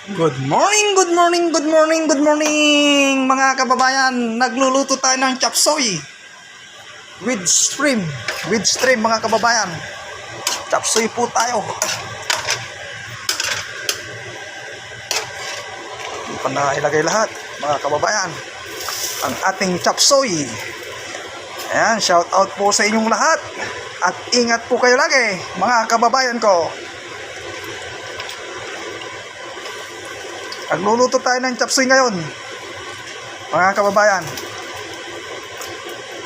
Good morning, good morning, good morning, good morning mga kababayan. Nagluluto tayo ng chop suey with shrimp. With shrimp mga kababayan. Chop suey po tayo. Hindi pa na ilagay lahat mga kababayan. Ang ating chop suey. Ayan, shout out po sa inyong lahat. At ingat po kayo lagi mga kababayan ko. Nagluluto tayo ng chop suey ngayon mga kababayan.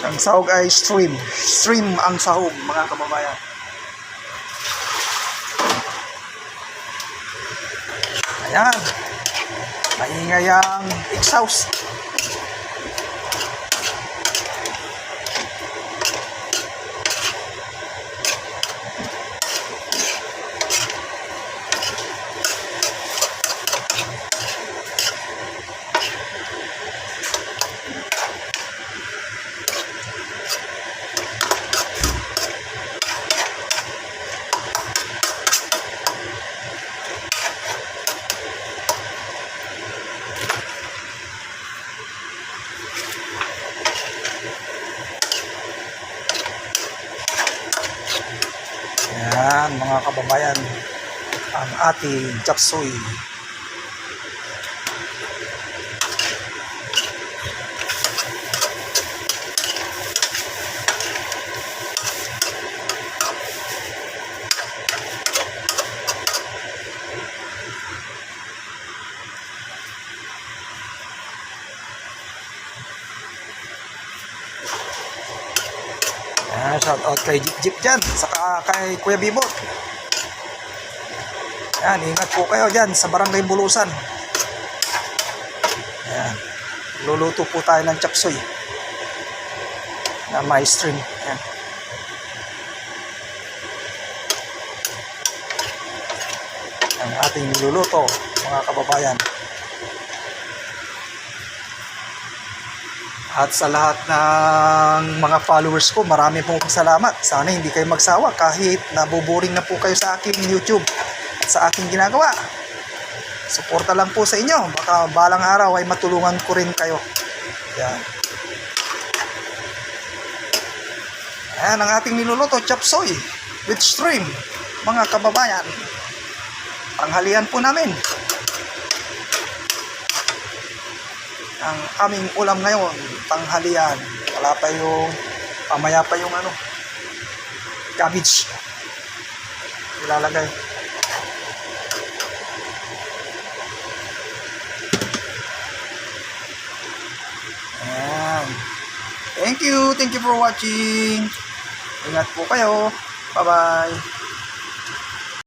Ang sahog ay shrimp. Shrimp ang sahog mga kababayan. Ayan, maingay ang exhaust. Yan mga kababayan, ang ating chop suey. Shout out kay Jeep dyan, saka kay Kuya Bibot. Yan, ingat po kayo dyan sa Barangay Bulusan. Yan, luluto po tayo ng chop suey na may shrimp. Yan. Ang ating niluluto mga kababayan. At sa lahat ng mga followers ko, marami pong salamat. Sana hindi kayo magsawa kahit nabuboring na po kayo sa aking YouTube at sa aking ginagawa. Suporta lang po sa inyo. Baka balang araw ay matulungan ko rin kayo. Yan. Ayan ang ating niluluto, chop suey with shrimp mga kababayan. Panghalian po namin. Ang aming ulam ngayon, tanghalian. Wala pa yung, pamaya pa yung cabbage ilalagay. Ayan. Thank you for watching. Ingat po kayo. Bye bye.